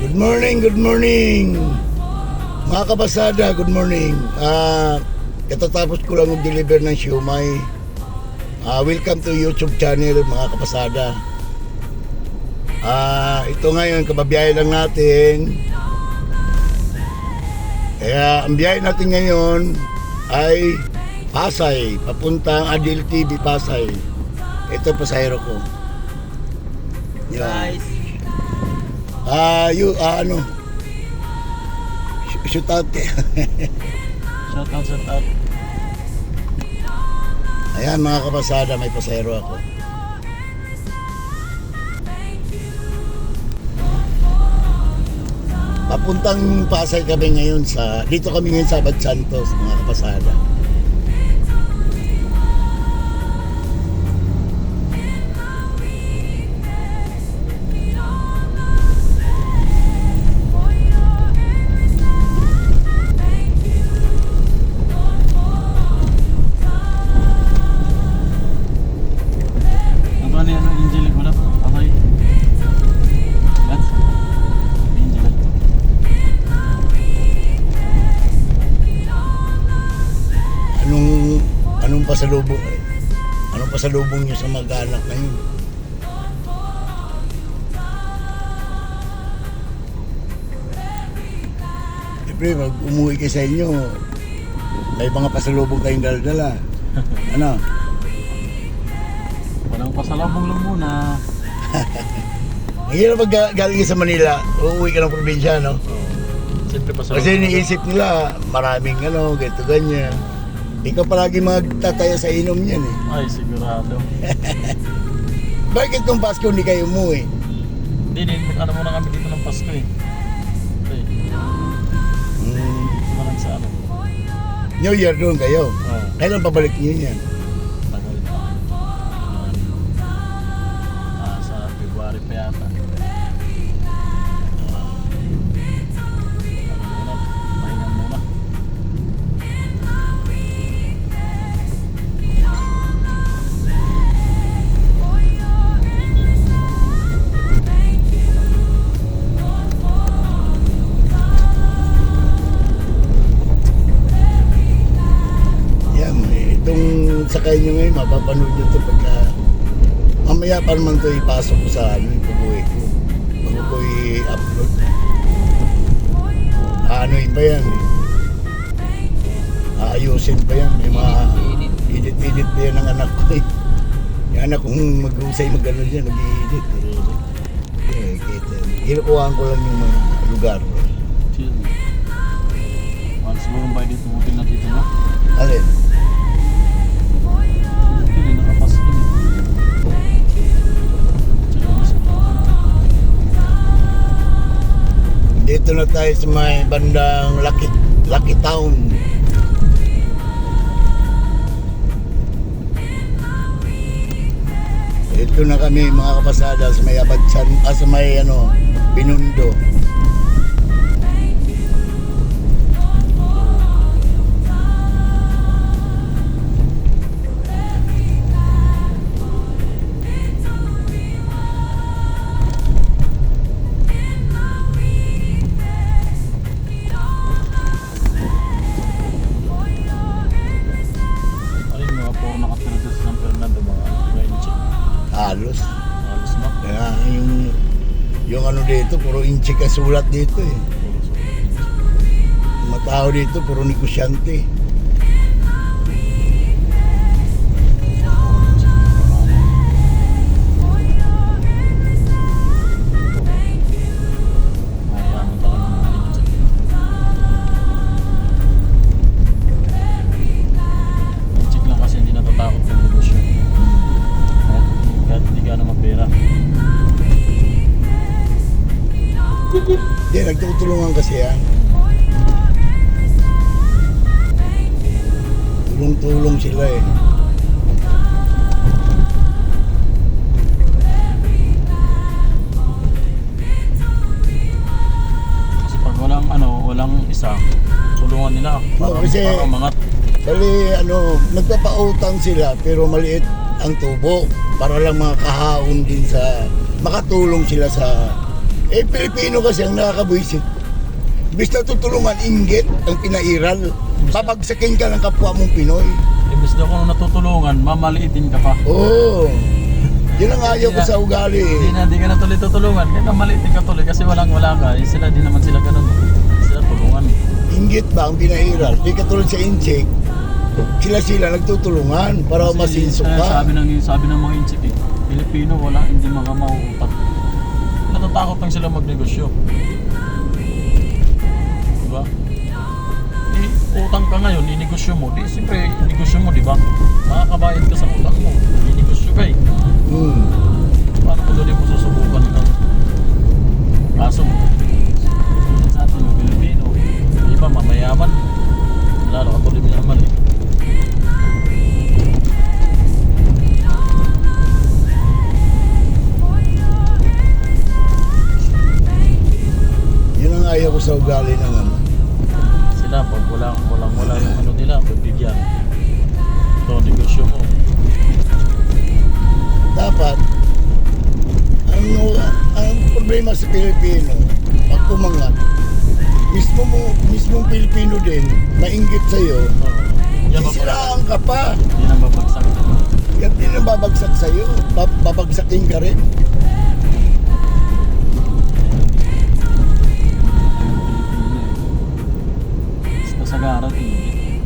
Good morning, good morning. Mga kabasada, good morning. Katatapos ko lang mag-deliver ng siumay. Welcome to YouTube channel, mga kabasada. Ito ngayon, kababiyahe lang natin. Kaya ang biyahe natin ngayon ay Pasay, papuntang Adil TV Pasay. Ito pasahero ko. Yan. Guys, shoot out kayo. shout out. Ayan mga kapasada, may pasahero ako. Papuntang Pasay kami ngayon dito kami ngayon sa Abad Santos, mga kapasada. Anong pasalubong nyo sa mag-anak ngayon? Siyempre, pag umuwi kayo sa inyo, may mga pasalubong kayong dala-dala. Ano? Walang pasalubong lang muna. Ang hirap pag galing sa Manila, uuwi ka ng probinsya, no? Siyempre pasalubong. Kasi iniisip nila, maraming ganito, ganyan. Ikaw palagi magtataya sa inom niyan eh. Ay, sigurado. Bakit nung Pasko hindi kayo umuwi? Hindi, muna kami dito ng Pasko eh. Okay. Dito lang sa ano. New Year doon kayo? Oo. Kailan pabalik niyo yan? Tagal pa. Sa February pa yata. Pahinga muna. Sakay nyo ngayon, mapapanood nyo ito pagka mamaya pa naman ito ipasok ko sa pag-uwi ko bago ko i-upload. Anoin pa yan eh. Aayusin pa yan, may mga edit pa yan ng anak ko eh. Yung anak kong mag-usay mag-ano dyan, nag-i-edit eh. Kinukuhaan ko lang yung mga lugar. Chill. Once siguro ba dito, buti na dito na? Alin? Dito na tayo sa may bandang Lucky Town. Dito na kami mga kapasada sa may Abadsan, sa may Binondo. Halos na. Kaya yung dito, puro inchi kasulat dito eh. Mga tao dito, puro negosyante. Hindi, nagtutulungan kasi yan. Tulong-tulong sila eh. Kasi pag walang isa, tulungan nila. Kasi para umangat. Bali, nagpapautang sila pero maliit ang tubo para lang makahaon din makatulong sila sa Eh, Pilipino kasi ang nakakabuisit. Imbis na tutulungan, inggit ang pinairal. Babagsakin ka ng kapwa mong Pinoy. Imbes na kung natutulungan, mamaliitin ka pa. Oo. Yun ang ayaw ko sa ugali. Di ka na tuloy tutulungan. Kaya mamaliitin ka tuloy kasi wala ka. Eh, sila, di naman sila ganun. Sila tulungan. Inggit ba ang pinairal? Di katulad sa Incheck. Sila nagtutulungan para masinso ka. Sabi ng mga inchik eh, Pilipino wala, hindi mga mauutak. Natatakot lang sila magnegosyo. Diba? Eh, utang ka ngayon, inegosyo mo. Di, siyempre, inegosyo mo, di ba? Nakakabayad ka sa utang mo. Inegosyo ka eh. Paano ko doon mo susubukan ito? Kaso, sa atin yung Pilipino, iba mamayaman. Lalo ka tuloy mayaman eh. Yun ang ayaw ko sa ugali ng ano. Sila pag wala yung ano nila, pagbigyan. Ito, negosyo mo. Dapat, ang problema sa Pilipino, pag kumangat, mismong Pilipino din, mainggit sa'yo, Yan ba pala? sisiraan ka pa. Yan ang babagsak. Yan din ang babagsak sa'yo. Babagsakin ka rin. Kasagaran eh.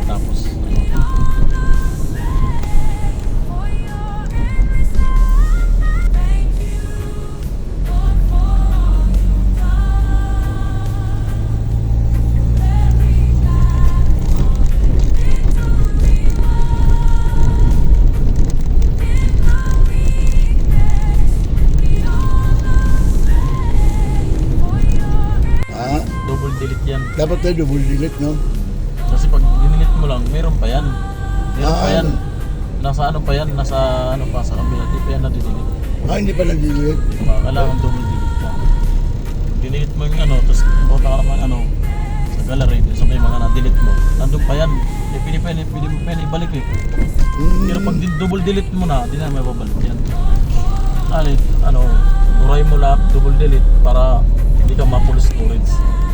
Tapos ano? Ah, Double delete yan. dapat na double delete, no? Kasi pag dinilit mo lang, meron pa yan. Meron pa Ah, yan. ano? Nasa ano pa yan? Nasa ano pa sa kabila. Di pa yan na-delete. Hindi pa nag-delete. Diba? Kailangan double delete ka. Delete mo yung ano, tapos punta ka naman ano, sa gallery, dun sa may mga na-delete mo. Nandun pa yan. Pwede mo pa yan ibalik eh. Pero pag double delete mo na, di na may babalik yan. Ano, uray mo lahat, double delete para hindi ka ma-full storage.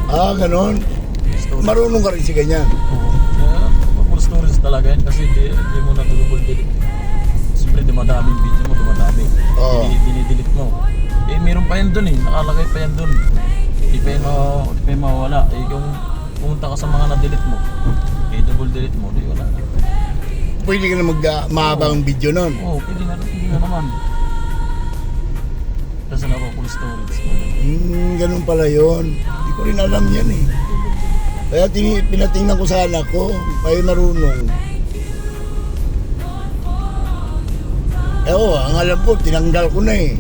Ganon. Storage. Marunong ka rin si ganyan. Oo. Kaya, full storage talaga yan kasi di mo na double delete. Siyempre, dumadami yung video mo, dumadami. Oo. Dinidelete mo. Eh, meron pa yan dun eh. Nakalagay pa yan dun. Di pa yan mawawala. Eh, kung pumunta ka sa mga na-delete mo, eh, double delete mo, di wala na. Pwede ka na mahabang video nun. Oo, pwede na naman. Kasi na full storage. Ganun pala yun. Hindi ko rin alam yan eh. Kaya pinatingnan ko sa anak ko, may marunong. Ang alam ko, tinanggal ko na eh.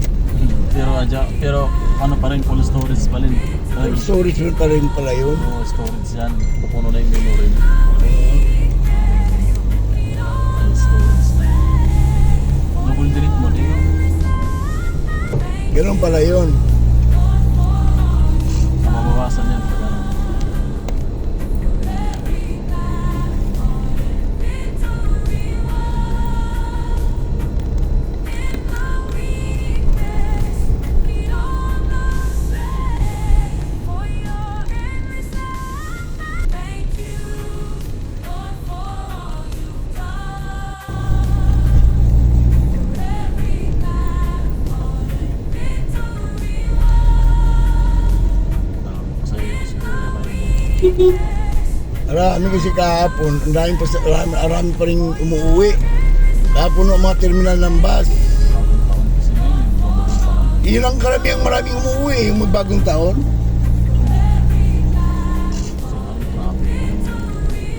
Pero ano pa rin, full storage pa rin. Full storage mo pa rin pala yun. Oo, storage yan. Pupuno na yung memory. Ay, storage na. Double delete mo, di ba? Ganun pala yun. Mabawasan yan pag ano. Marami kasi kahapon, marami pa rin umuwi. Kahapon ang mga terminal ng bus. Bagong taon kasi ngayon, bumabalik pa lang. Yun ang karamihan maraming umuwi, yung may bagong taon. So, ano, traffic.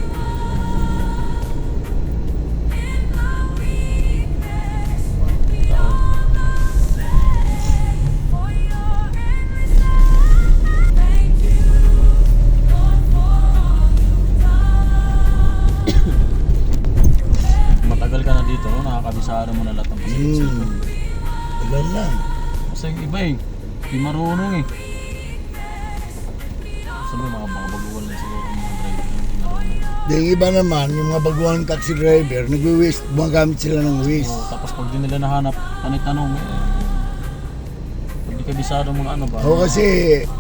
Taon. Matagal ka na dito, no? Nakakabisado mo na lahat ng pasikot-sikot. Tagal na. Kasi yung iba eh, di marunong eh. Sabi mga baguhan lang siguro yung mga driver yung di marunong. Yung iba naman, yung mga baguhang taxi driver, nagwi-waste, gumagamit sila ng waste. Oo, tapos pag di nila nahanap, tanong eh, pag di kabisado mga ano ba? Ako kasi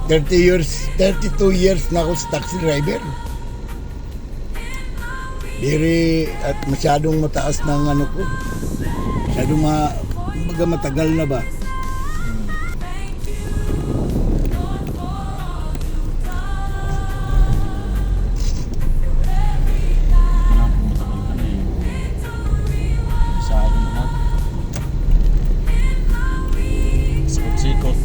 32 years na ako sa taxi driver. At masyadong mataas ng ano ko. Masyadong kumbaga matagal na ba? Sikot.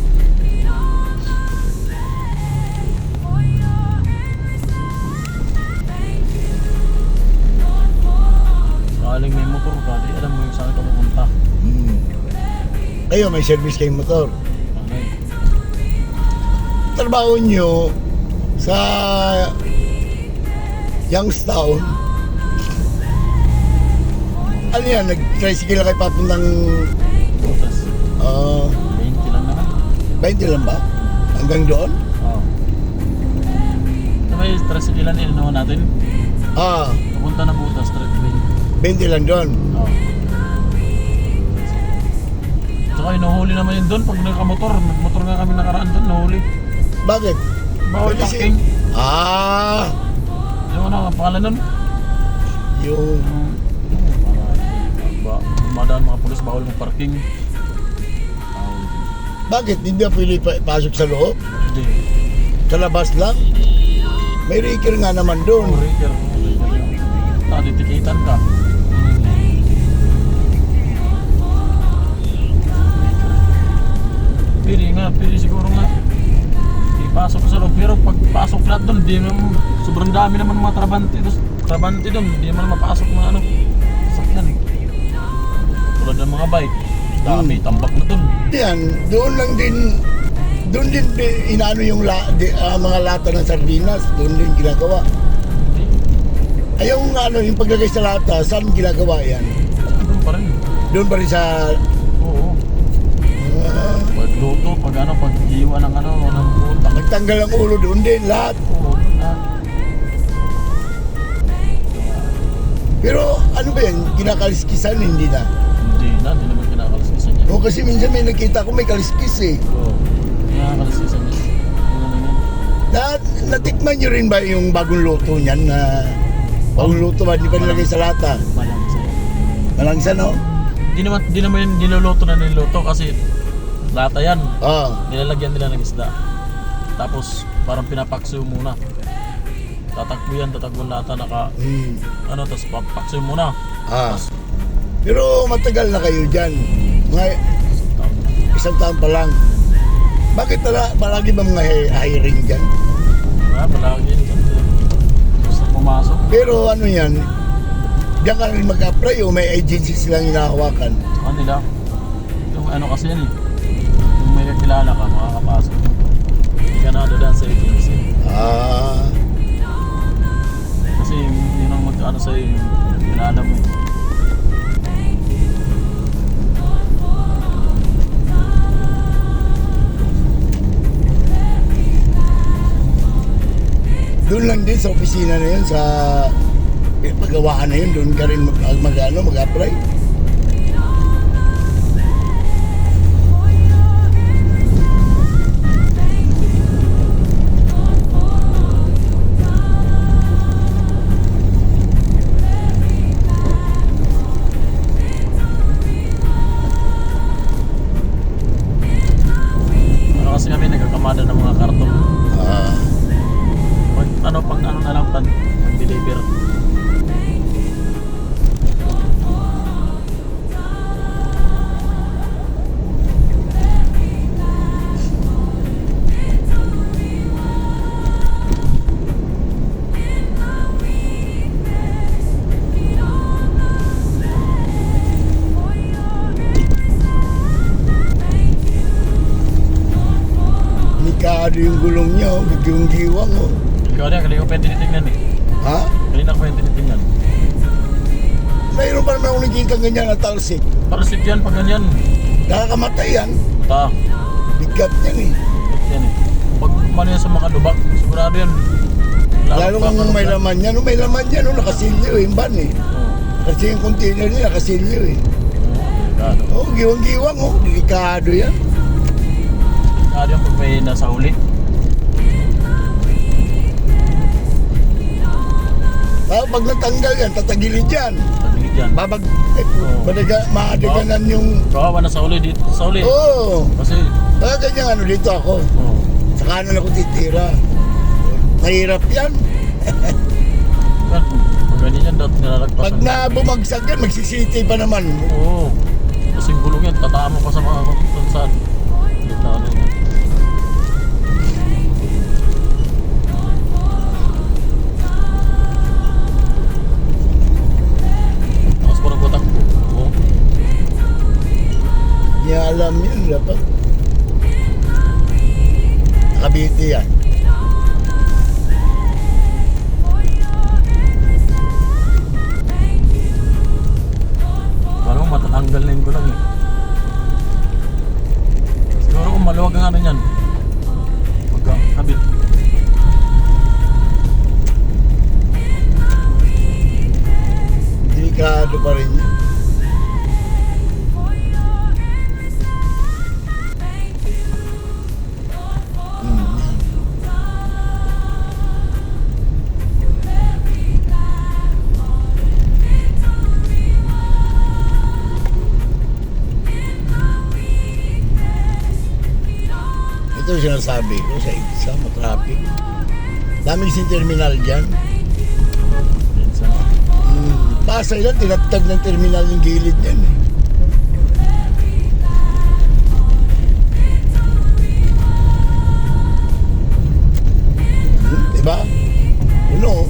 Kaling may motor ka, di alam mo yung saan ka pupunta. Kayo may service kayong motor. Okay. Trabaho nyo sa Youngstown. Ano yan? Nag-tricycle kayo papuntang Butas. 20 lang naman. 20 lang ba? Hanggang doon? Oo. Sabay, tricycle din naman natin. Pupunta na butas, straight way. 20 lang doon. Oo. Tsaka inuhuli naman yun doon pag nakamotor. Nagmotor nga kami nakaraan doon, nahuli. Bakit? Bawal Kasi- parking. Yung ano, ang pangalan nun? Yung Madaan mga pulis, bawal mong parking. bakit? Hindi ba pwede pasok sa loob? Hindi. Sa labas lang? May raker nga naman doon. Breaker. Titikitan ka. Pili siguro nga. Ipasok sa loob. Pero pag pasok lahat doon, di naman, sobrang dami naman mga trabante doon. Di naman mapasok mga ano. Sakyan eh. Tulad ng mga bike. Dami, tambak na doon. Yan, doon din inaano yung mga lata ng sardinas, doon din ginagawa. Ay yung yung paglagay sa lata, saan ginagawa yan? Doon pa rin. Doon pa rin sa... Oo. Pagluto, pag-iwa ng utang. Magtanggal ang ulo doon din, lahat. Oo, na. Pero ano ba yan, kinakaliskisan, hindi na. Hindi naman kinakaliskisan yan. O kasi minsan may nakita ko may kaliskis eh. Oo, kinakaliskisan yan. Natikman nyo rin ba yung bagong luto niyan na... Bagong luto ba, di ba nilagay sa lata? Malangsa yan. Malangsa, no? Di naman yung niluluto na niluto kasi lata yan. Nilalagyan nila ng isda. Tapos parang pinapakso muna. Tatakbo lata tapos papakso muna. Pero matagal na kayo dyan. Mga isang taon pa lang. Bakit palagi ba mga hiring dyan? Palagi yun. Gusto pumasok. Pero ano yan, diyan ka rin mag-apply o may agency silang hinahawakan? Nila. Yung ano kasi yan eh. Yung may kakilala ka, makakapasok. Hindi ka na doon sa agency. Kasi yun ang mag-ano sa'yo yung kilala mo eh. Doon lang din sa opisina na yun, sa paggawaan na yun, doon ka rin mag-apply. Kasi kami nagkakamada ng mga karton. Pag ano na lang pag-deliver. Delikado yung gulong niya, yung giwang. Ikaw na, kanina ko pwede tinitingnan eh. Ha? Kanina ko pwede tinitingnan. Mayroon pa naman akong nakikita ganyan na talsik. Parasit yan pag ganyan. Nakakamatay yan. Bigat yan eh. Yan eh. Pag mano yan sa mga lubak, sigurado yan. Lalo kung may laman yan. May laman yan, nakasilyo eh, yung van eh. Kasi yung container niya, nakasilyo eh. Delikado. Giwang-giwang delikado yan. Ano yung pag may nasa huli? Pag natanggal yan, tatagilid yan. Tagilid yan. Babag, Oo. maadiganan yung... Kawawa na sa huli dito. Sa huli. Oo. Kasi, Kaya ganyan ano dito ako. oh, Sa kanan ako titira. Mahirap yan. yan. Pag ganyan yan, dapat nilalagpasan. Pag na bumagsak yan, magsisiti pa naman. Oo. Kasi gulong yan, tatama pa sa mga kung saan. Gitna na yan. Tapos parang butak po. Oo. Hindi alam yan, dapat. Nakabiti yan. Parang matatanggal na yung gulang eh. Siguro kung maluwag ang ano yan. Pagkakabit. Delikado pa rin yan. Yan. Ito yung sinasabi ko sa EDSA, matraffic. Daming sin terminal dyan. Minsan. Pasay lang, tinatag ng terminal yung gilid yan eh. Diba? Puno.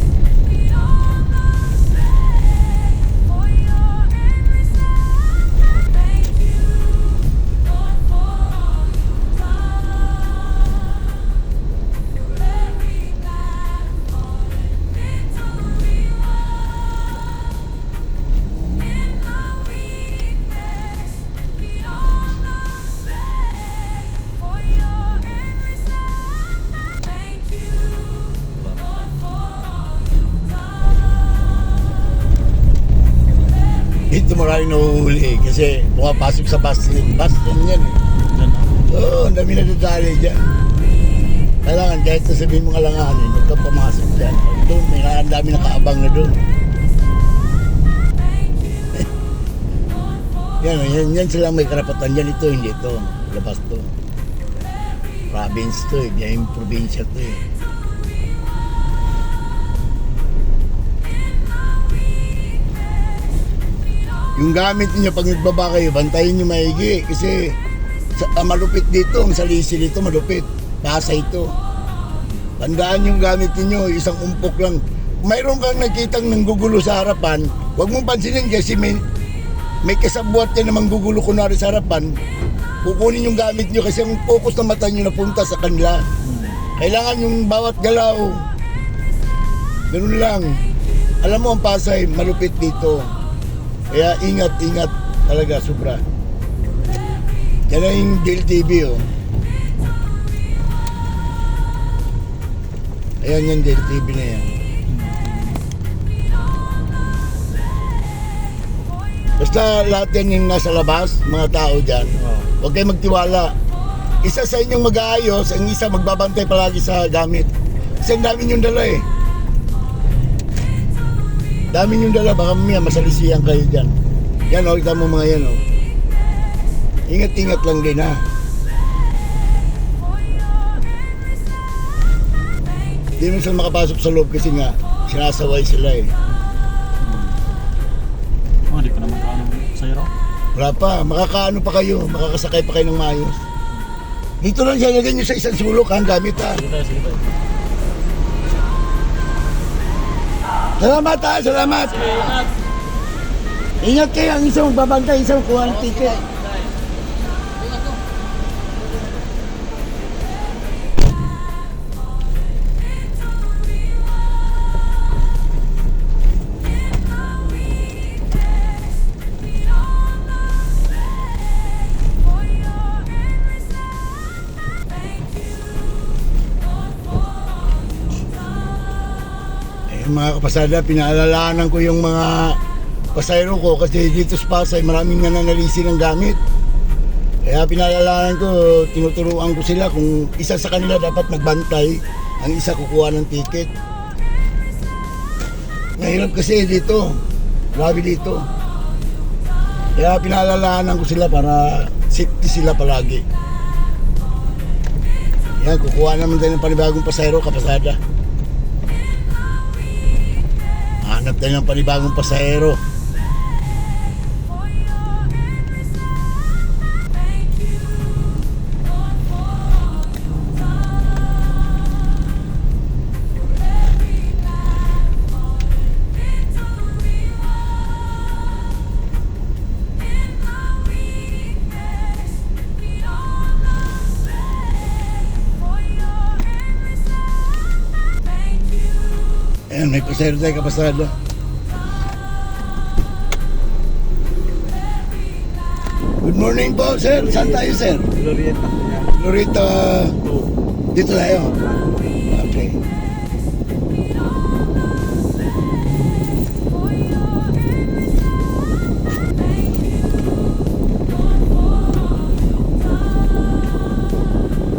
Dito maraming nahuhuli kasi pumapasok sa bus lane yan eh. Yan. Oo, ang dami nadadali dyan. Kailangan kahit sasabihin mo alanganin, huwag kang pumasok dyan. Doon, may ang dami nakaabang na doon. Yan sila may karapatan dyan. Ito, hindi ito. Labas to. Province to eh. Yan yung probinsya to eh. Yung gamit niyo pag nagbaba kayo, bantayin niyo maigi kasi malupit dito, ang salisi dito malupit. Pasa ito. Tandaan yung gamit niyo, isang umpok lang. Mayroon kang nakitang nanggugulo sa harapan, huwag mong pansinin kasi may kasabwat yan namang gugulo kunwari sa harapan. Kukunin yung gamit niyo kasi ang focus ng mata niyo napunta sa kanila. Kailangan yung bawat galaw. Ganun lang. Alam mo ang Pasay, malupit dito. Kaya ingat talaga sobra. Yan na yung DLTV oh. Ayan yung DLTV na yan. Basta lahat yan yung nasa labas, mga tao dyan. Huwag kayo magtiwala. Isa sa inyong mag-aayos, ang isa magbabantay palagi sa gamit. Kasi ang dami yung dala eh. Dami yung dala, baka mamaya masalisiyan kayo dyan. Yan o, kita mo mga yan o. Ingat-ingat lang din ha. Hindi mo sila makapasok sa loob kasi nga, sinasaway sila eh. Oh, di pa naman kaano sa'yo raw. Wala pa, makakaano pa kayo, makakasakay pa kayo ng maayos. Dito lang siya, lagyan nyo sa isang sulok ha, ang gamit ha. Sige tayo. Salamat ha, salamat. Sige, ingat. Ingat kayo, ang isang magbabantay, isang kuha ng ticket. Mga kapasada, pinaalalahanan ko yung mga pasayro ko kasi dito sa Pasay maraming nananalisi ng gamit. Kaya pinalalanan ko, tinuturuan ko sila kung isa sa kanila dapat magbantay, ang isa kukuha ng ticket. Mahirap kasi dito, grabe dito. Kaya pinalalanan ko sila para safety sila palagi. Yan, kukuha naman tayo ng panibagong pasahero, kapasada. Hanap tayo ng panibagong pasahero. Ayan, may pasahero tayo, kapasada. Good morning po, sir. Saan tayo, sir? Glorieta. Lorita, dito tayo. Okay.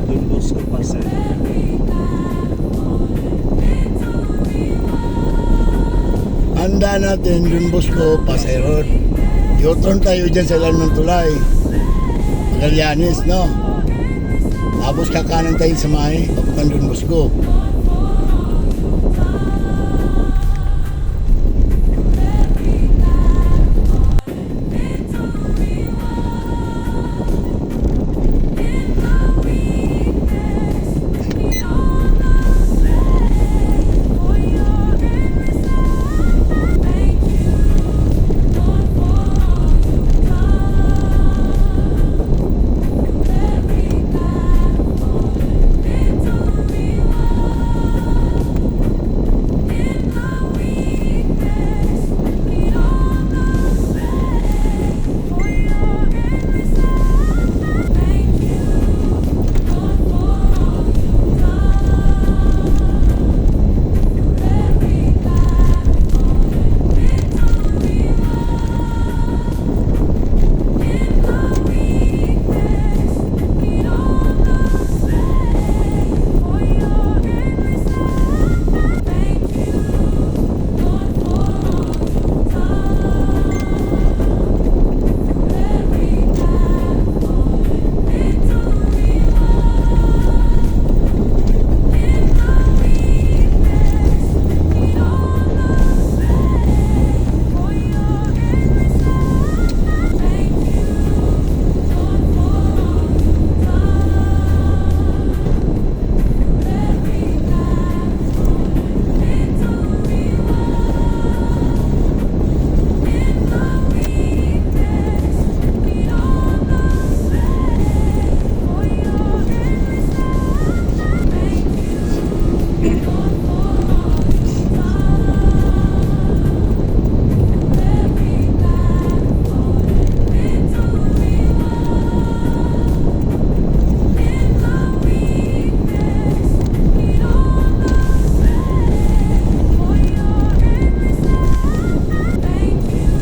Don Bosco Pasay. Handa natin Don Bosco, Pasay Road. U-turn tayo dyan sa ilan ng tulay. Magallanes, no? Tapos kakanan tayo sa may papuntang Don Bosco.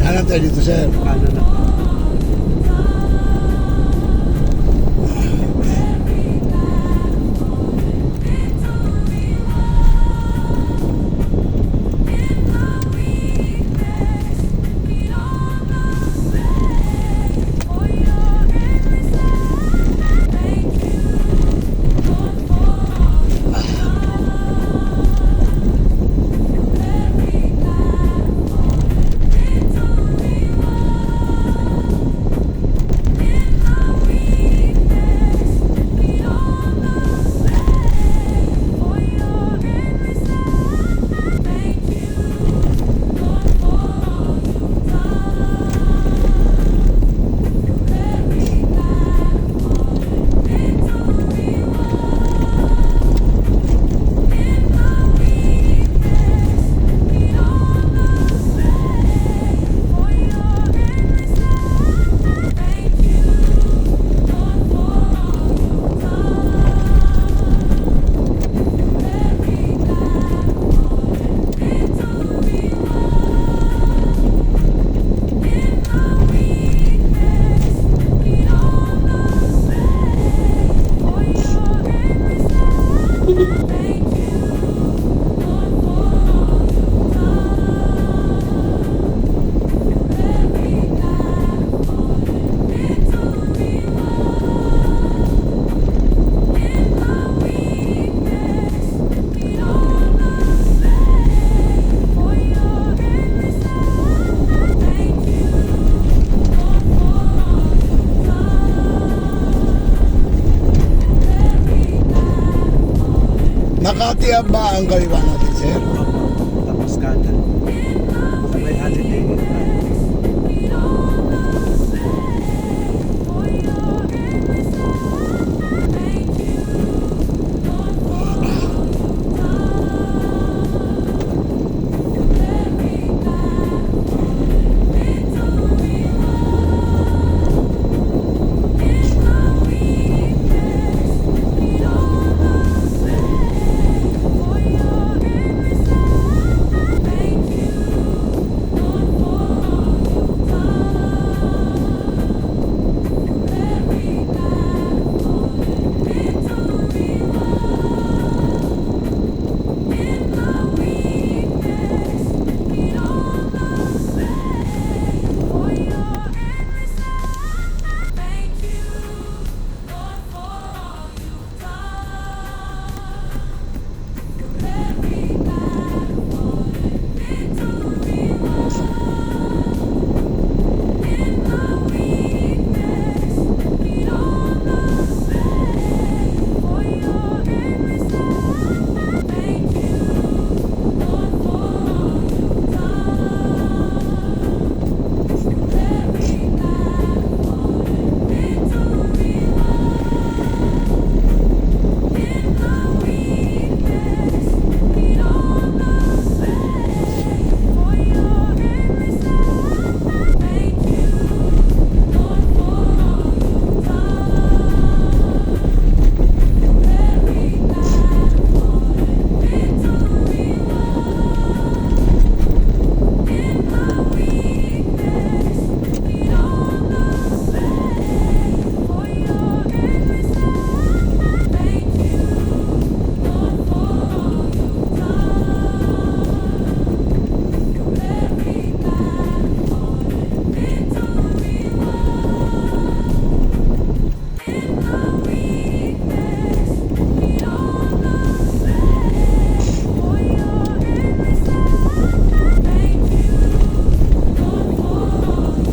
Kanan tayo dito, sir. Kanan na. Makati ba ang kaliwa natin, sir? Tapos kanan. Sa may holiday inn pa.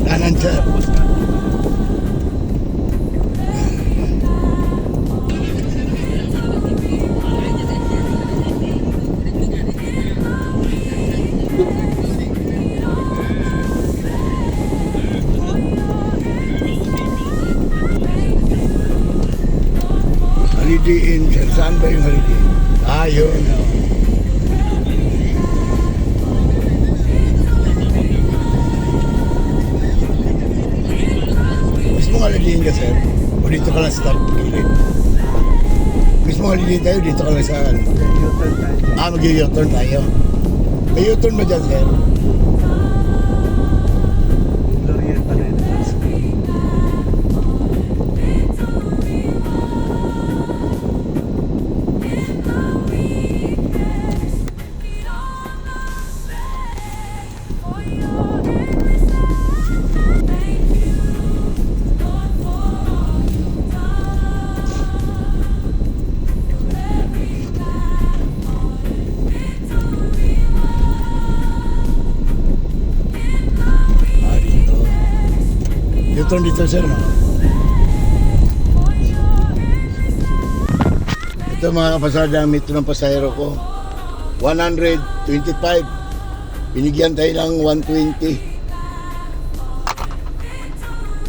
Kanan, sir. Tapos kanan. Holiday Inn, sir. Saan ba yung Holiday Inn? Ah, yun. Oh. Mismo Holiday Inn ka, sir? O dito ka lang sa gilid? Mismo Holiday Inn tayo, dito ka lang sa... U-turn tayo. Ah, mag-u-turn tayo. May u-turn ba dyan, sir? Glorieta na yun. Ah, dito. U-turn dito, sir, no? Ito mga kapasada, ang mito ng pasahero ko. 125. Binigyan tayo ng 120.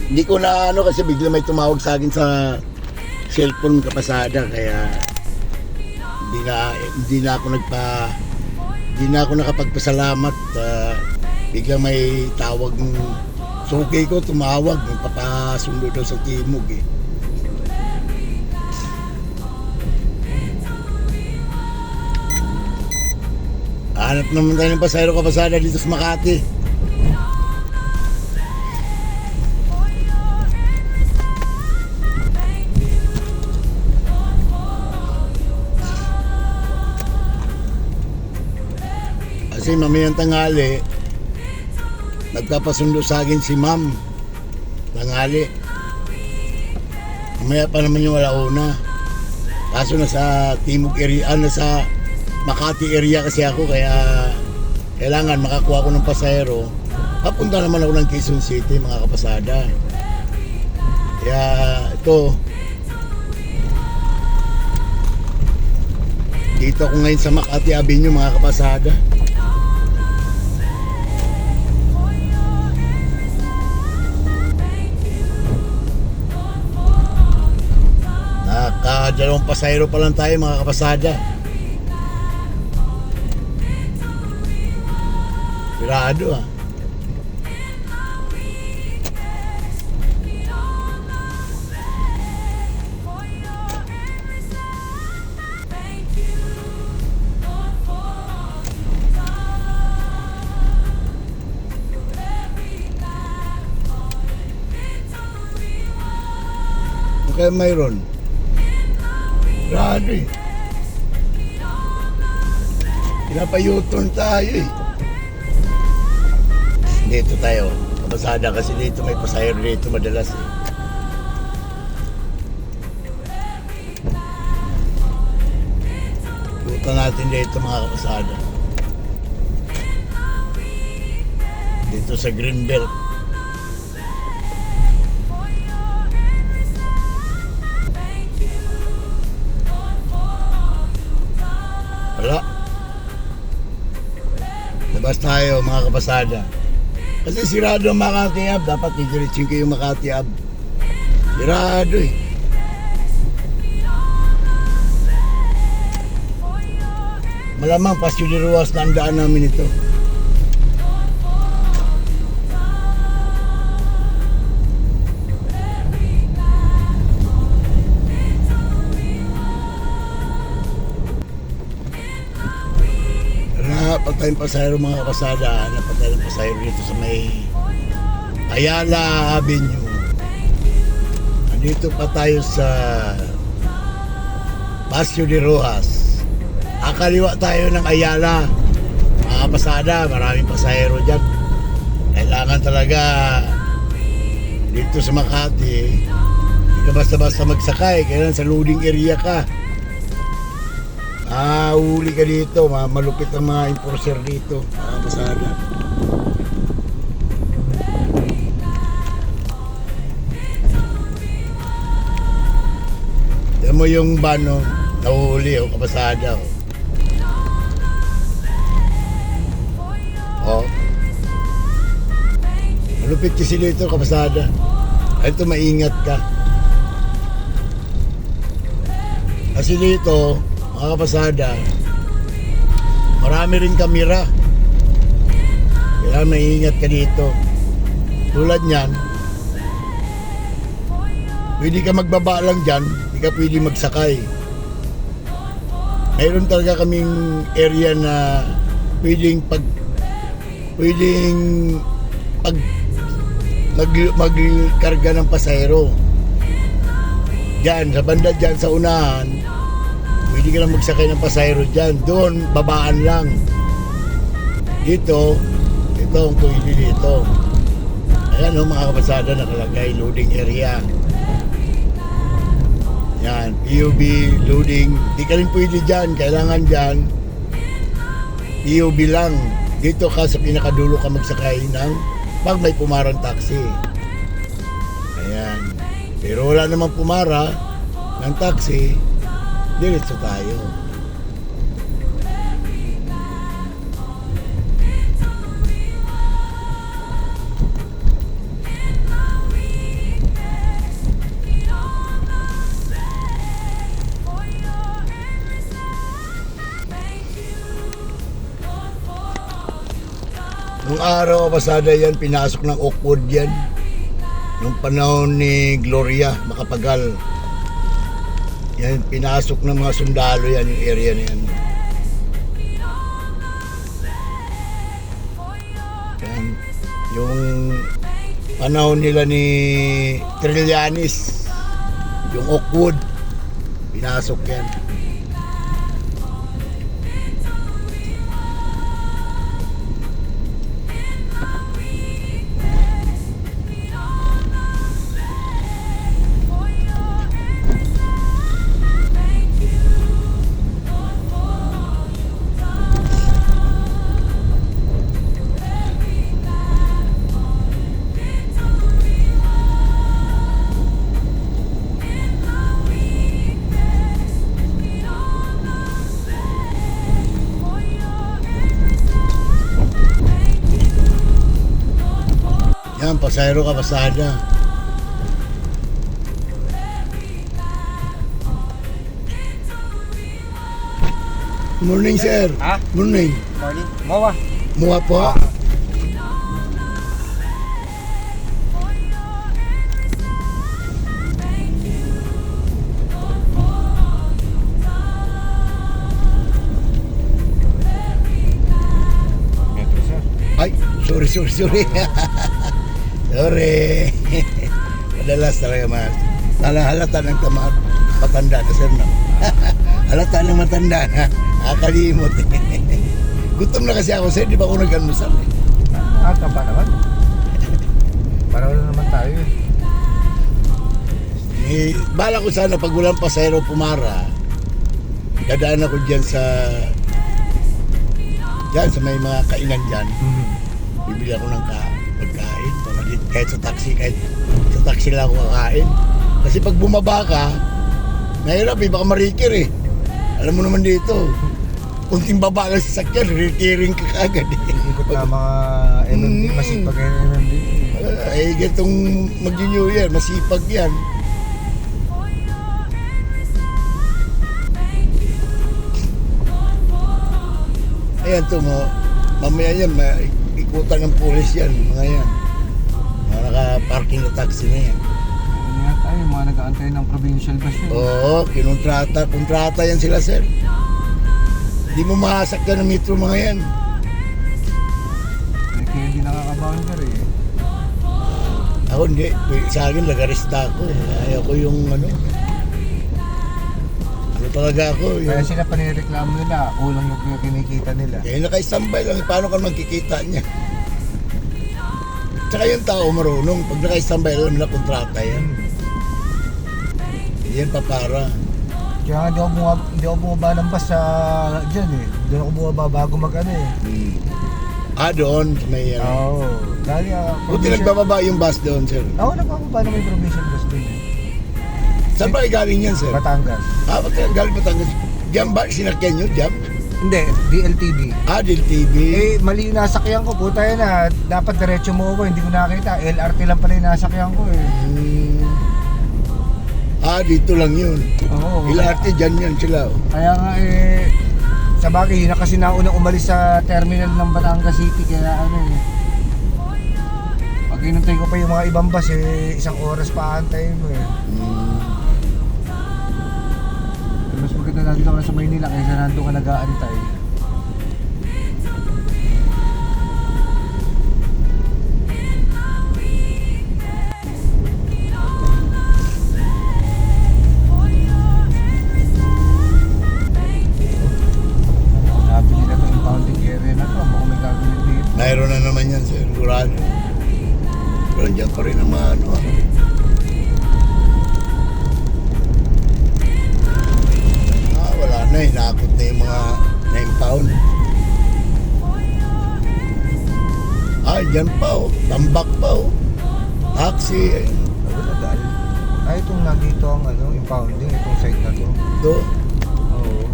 Hindi ko na ano kasi bigla may tumawag sa akin sa cellphone kapasada kaya hindi na ako nakapagpasalamat. Bigla may tawag ng suki ko, tumawag, magpapasundo daw sa Timog eh. Hanap naman tayo ng pasahero kapasada dito sa Makati. Kasi mamayang tanghali, nagpapasundo sa akin si ma'am. Tanghali. Mamaya pa naman yung alauna. Kaso nasa Timog area, nasa Makati area kasi ako kaya kailangan makakuha ko ng pasahero. Papunta naman ako ng Quezon City mga kapasada. Kaya ito Dito ako ngayon sa Makati Avenue mga kapasada. Nakadalawang pasayro pa lang tayo mga kapasada. Sirado ah. Kaya mayroon. Rado eh. Pinapayuton tayo eh. Dito tayo. Kabasada kasi dito may pasahero dito madalas eh. Yutan natin dito mga kabasada. Dito sa Greenbelt. Wala. Labas tayo mga kapasada. Kasi sirado ang Makati Ave. Dapat didiretsin ko yung Makati Ave. Sirado eh. Malamang Pasyo de Ruas na ang daan namin ito. Patay ng pasahero mga kapasada. Napatay ng pasahero dito sa may Ayala Avenue. Andito pa tayo sa Pasyo de Rojas. Akaliwa tayo ng Ayala mga kapasada. Maraming pasahero dyan. Kailangan talaga dito sa Makati hindi ka basta-basta magsakay. Kailangan sa loading area ka. Uli ka dito, malupit ang mga enforcer dito, mga kapasada. Yan mo yung van, no? Nahuhuli, kapasada. Malupit kasi dito, kapasada. Ito, maingat ka. Kasi dito, mga kapasada, marami rin kamera. Kaya maingat ka dito. Tulad nyan, pwede ka magbaba lang dyan, hindi ka pwede magsakay. Mayroon talaga kaming area na pwedeng magkarga ng pasahero. Dyan, sa banda dyan sa unahan, pwede ka lang magsakay ng pasahero dyan. Doon, babaan lang. Dito, ito ang pwede dito. Ayan o mga kapasada, nakalagay, loading area. Yan, PUB, loading. Di ka rin pwede dyan. Kailangan dyan, PUB lang. Dito ka sa pinakadulo ka magsakay ng pag may pumarang taxi. Ayan. Pero wala namang pumara ng taxi, diretso tayo. Nung araw, pasada yan, pinasok ng Oakwood yan. Nung panahon ni Gloria Macapagal. Yan, pinasok ng mga sundalo yan, yung area na yan. Yan, yung panahon nila ni Trillanes, yung Oakwood, pinasok yan. pasahero ka, pasada. Morning, sir. Ha? Morning. Morning. Mawa. Muha po. Metro, sir. Ay, sorry. Sorry. Madalas talaga mas. Halata ng matanda na, sir, no? Halata ng matanda na. Nakalimot. Gutom na kasi ako, sir. Di ba ako nag-almusal? Ata pa naman. Para wala naman tayo eh. Bala ko sana pag walang pasahero pumara, dadaan ako dyan sa may mga kainan dyan. Bibili ako ng pagkain. Kahit sa taxi lang ako kakain. Kasi pag bumaba ka, mahirap eh, baka marikir eh. Alam mo naman dito, kunting baba ng sasakyan, retiring ka kagad eh. Ikot na mga MMD, masipag yung MMD. Ay, ganitong mag-New Year, masipag yan. Ayan to mo, mamaya yan, ikutan ng pulis yan, mga yan. Mga naka-parking na taxi na yan. Ano nga tayo, mga nag-aantay ng provincial bus yun. Oo, kontrata yan sila, sir. Hindi mo mahasakyan ng metro mga yan. Eh, kaya hindi nakaka-bouncer eh. Ako hindi, sa akin lagarista ako eh. Ayaw ko yung ano talaga ako. Kaya Yung, sila panireklamo nila, ulang yung kinikita nila. kaya naka-standby lang, paano ka magkikita niya? Tsaka yung tao marunong, pag naka-standby lang nila, kontrata yan. Hindi yan papara. Kaya nga hindi ako bumaba ng bus sa dyan eh. Doon ako bumaba bago mag-ano eh. Doon, may Oo. Dahil buti nagbababa yung bus doon, sir. Oo, nagpapaba na may provincial bus doon eh. Saan ba galing yan, sir? Batangas. Ba't galing Batangas? Diyan ba? Sinakyan nyo? Diyan? Hindi, DLTV. Del TV. Eh, mali yung nasakyan ko. Puta yan ah. Dapat diretso mo ako. Hindi ko nakita. LRT lang pala yung nasakyan ko eh. Dito lang yun. Oo. LRT, dyan yan sila. Kaya nga eh, sa bagay, yun na kasi naunang umalis sa terminal ng Batangas City. Kaya ano eh. Pag inantay ko pa yung mga ibang bus eh, 1 oras pa antayin mo eh. Mas maganda nandito ka sa Maynila kaysa nandito ka nag-aantay. Sabi nila ito yung pounding area na to, mukhang may gagawin dito. Mayroon na naman yan, sir. Sigurado. Pero dyan pa rin ang mga ano. Wala na. Hinakot na yung mga 9 pound. Dyan pa oh. Tambak pa oh. Taxi. Wala dahil. Itong nandito ang ano, impounding, itong site na to. Ito. Oo.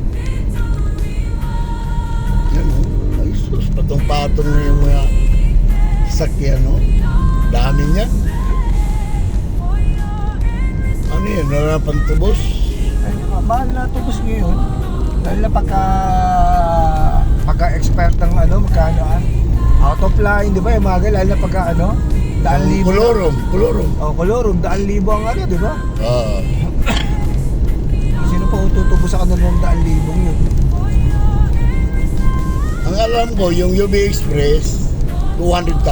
Yan oh. Ay sus. Patong-patong na yung mga sakyan oh. Dami niya. Ano yan? Wala pang tubos? Ay, mahal na tubos ngayon. Dahil na pagka-expert ng ano, magkano out of line, di ba? Yung mga lalo na pagka ano, 1,000. Kolorum. Kolorum, 1,000 ang ano, di ba? Oo. Sino pa ututubos sa kanila ng 1,000 yun? Ang alam ko, yung UB Express, 200,000.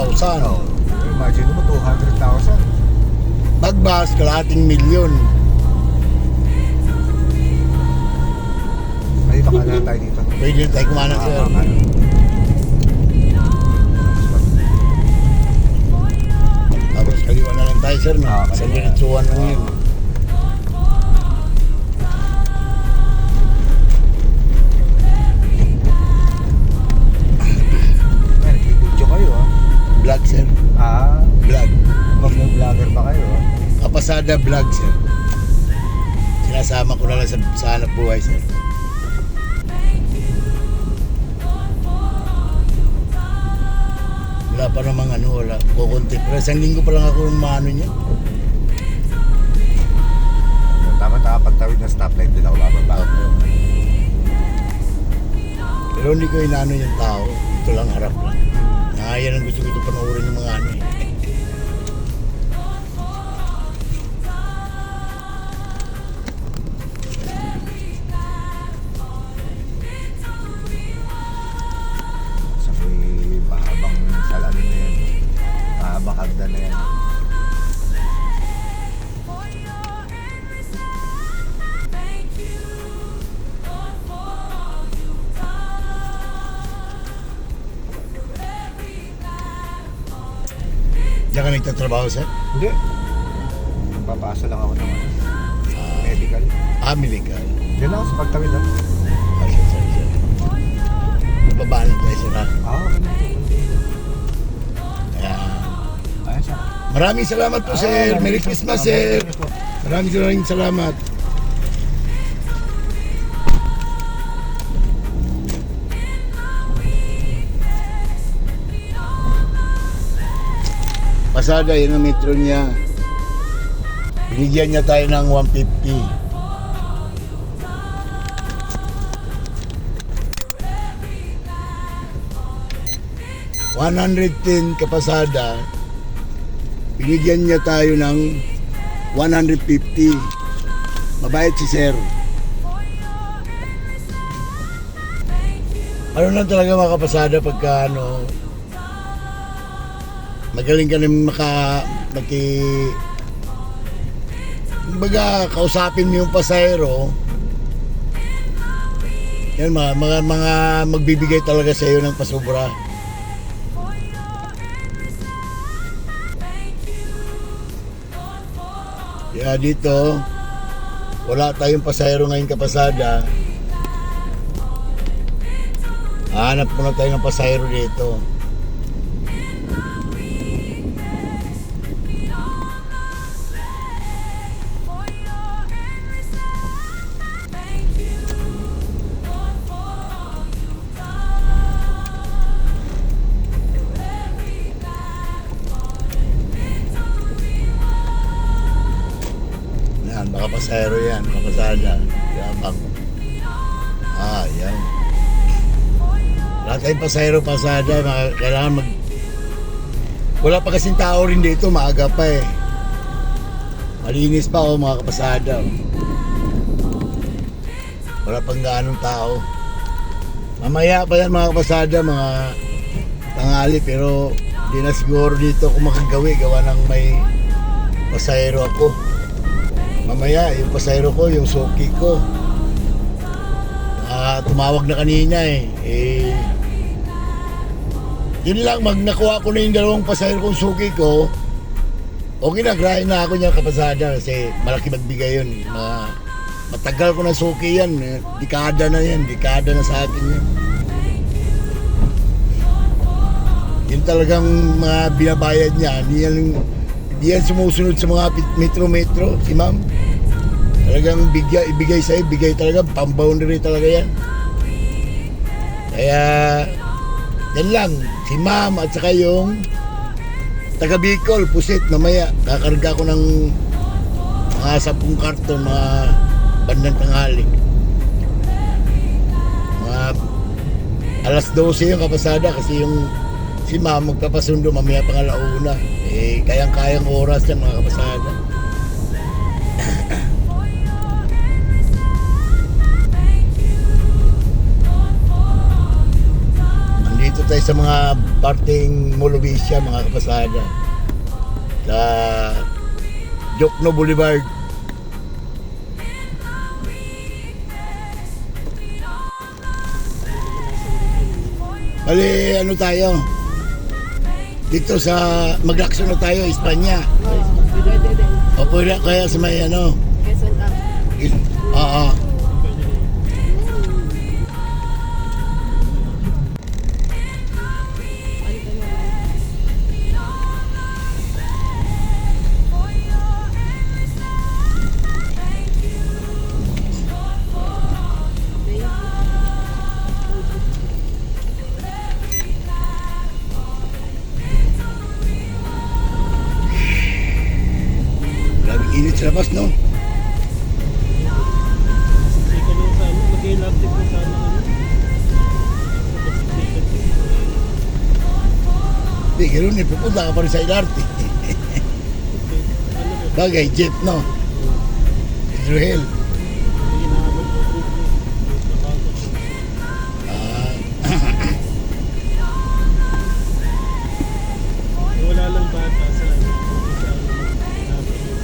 Imagine mo, 200,000. Pagbas, kalahating milyon. Ay, baka na tayo dito. Pwede na tayo kumana, sir. Tapos kaliwa na lang tayo, sir. No? Sa diretsuhan lang yun. Nag-video kayo Vlog, sir. Vlog. Mag-vlogger ba kayo Kapasada vlog, sir. Sinasama ko na lang sa hanap buhay, sir. Wala pa namang ano, wala. kukunti. Pero isang linggo pa lang ako ng maano niya. Tama-tama pagtawid ng stoplight din ako bababa. Pero hindi ko inaano yung tao. Ito lang, harap lang. Yan ang gusto ko ito panoorin ng mga ano eh. Sa may mahabang salamin na yan. Mahabang hagdan na yan. Diyan ka nagtatrabaho, sir? Hindi. Papasa lang ako ng medical. Medical. Diyan lang ako sa pagtawid lang. Sir. Nababaan tayo, sir, ha? Ganito. Kaya, Ayos ah. maraming salamat po, sir. Merry Christmas, sir. Maraming salamat. Pasada, yun ang metro niya. Binigyan niya tayo ng 150. $110 kapasada. Binigyan niya tayo ng 150. Mabait si sir. Ano lang talaga mga kapasada pagka ano, magaling ka naman kumbaga kausapin mo yung pasahero. Yan mga magbibigay talaga sa iyo ng pasobra. Kaya dito wala tayong pasahero ngayon kapasada. Hanap muna tayo ng pasahero dito. Baka pasahero yan, kapasada. Yabang. Yan. Lahat tayong pasahero, pasada, kailangan wala pa kasing tao rin dito, maaga pa eh. Malinis pa mga kapasada. Wala pang gaanong tao. Mamaya pa yan mga kapasada, mga tanghali, pero di na siguro dito ako makagawi, gawa ng may pasahero ako. Mamaya, yung pasahero ko, yung suki ko, tumawag na kanina yun lang, nakuha ko na yung dalawang pasahero kong suki ko. Okay na, grahe na ako niya kapasada kasi malaki magbigay yun. Matagal ko na suki yan, dekada na sa akin yan. Yun talagang mga binabayad niya, hindi yan sumusunod sa mga metro-metro, si ma'am. Talagang ibigay sa'yo, bigay talaga, pang-boundary talaga yan. Kaya, yan lang, si ma'am at saka yung taga Bicol, Pusit, mamaya, kakarga ko ng mga 10 karton, mga bandang tanghali. Mga alas 12 yung kapasada kasi yung si ma'am magpapasundo mamaya pang alauna. Kayang-kayang oras yan mga kapasada. Andito tayo sa mga parting Molovisya mga kapasada. Sa Jokno Boulevard. Bali, ano tayo? Dito sa mag-action na tayo, Espanya. O pwede kaya sa may ano? Oo. sa labas, no? Siksikan yung sa ano, mag-i-love po sa ano. Siksikan po. Di, ganoon eh, pupunta ka pa rin sa LRT. Okay. Ano po? Bagay, jeep, no? Israel. May hinahabol po trip po. Nakakot po. Ah, Wala lang bata sa ano. Sa ano. Hinahabol po.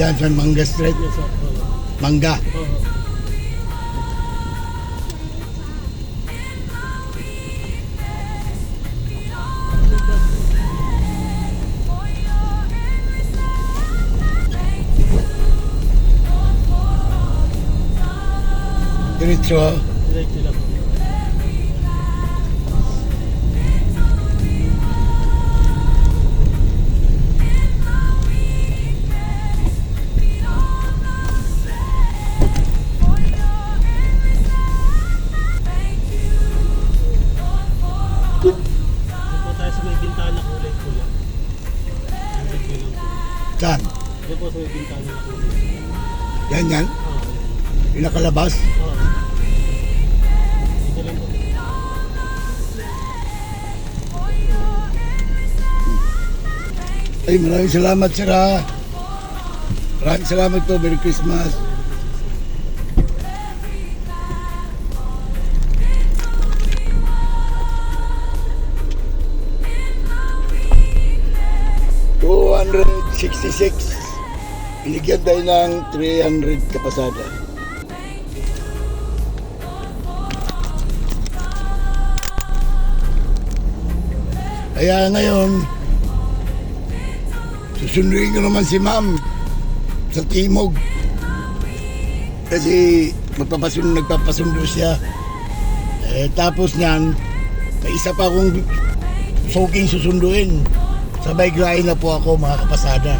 Diyan sa Mangga Street. Yes, sir. Mangga. Oo. Diretso. Diretso lang. Doon po tayo sa may bintana kulay pula. Nandito lang po. Saan? Doon po sa may bintana na kulay. Yan yan. Oo. Yung nakalabas. Oo. Dito lang po. Ay, maraming salamat, sir, ha. Maraming salamat to. Merry Christmas. $266. Binigyan tayo ng 300 kapasada. Kaya ngayon, susunduin ko naman si ma'am sa Timog. Kasi nagpapasundo siya. Tapos niyan, may isa pa akong soaking susunduin. Sabay grind na po ako, mga kapasada.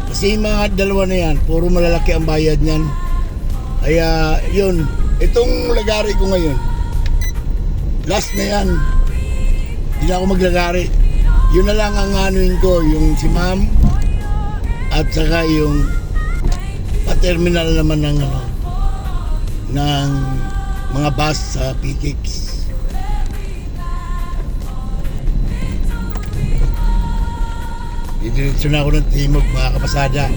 Kasi yung mga dalawa na yan, puro malalaki ang bayad niyan. Kaya yun, itong lagari ko ngayon, last na yan. Hindi na ako maglagari. Yun na lang ang anuin ko, yung si ma'am at saka yung pa-terminal naman ng ng mga bus sa PTX. Didiretso na ako ng Timog, mga kapasada.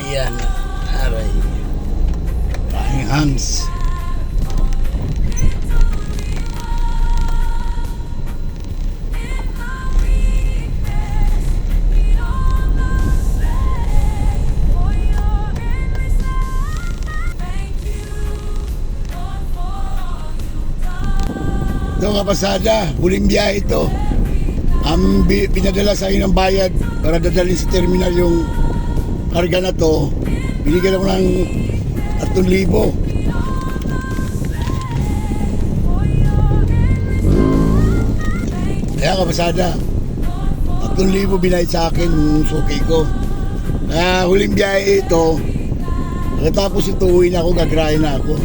Ayan, aray. Maraming hangs. Ito, kapasada, huling biyahe ito. Pinadala sa akin ng bayad para dadalhin sa terminal yung karga na to. Binigyan ako ng 3,000. Kaya kapasada, 3,000 binayad sa akin yung suki ko. Kaya huling biyahe ito. Pagkatapos ito, uwi na ako, gagrahin na ako.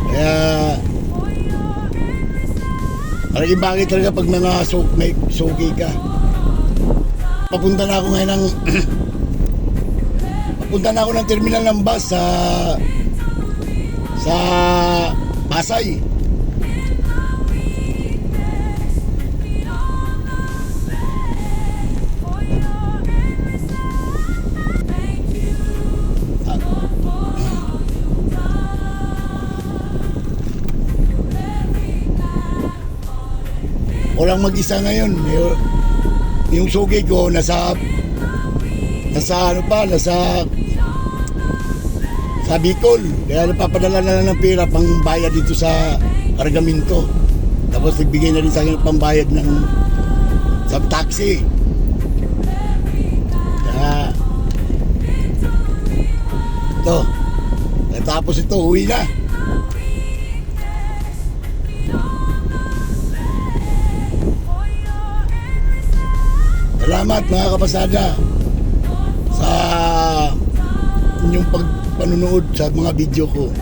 Kaya malaking bagay talaga pag mga may suki ka. Papunta na ako ngayon ng papunta na ako ng terminal ng bus sa Pasay. Walang mag-isa ngayon. Yung sugi ko nasa Bicol. Kaya napapadala na lang ng pera pang bayad dito sa Cargamento. Tapos nagbigay na rin sa akin ng pambayad sa taxi. Kaya ito. Tapos ito, uwi na. Salamat, mga kapasada, sa inyong pagpanunood sa mga video ko.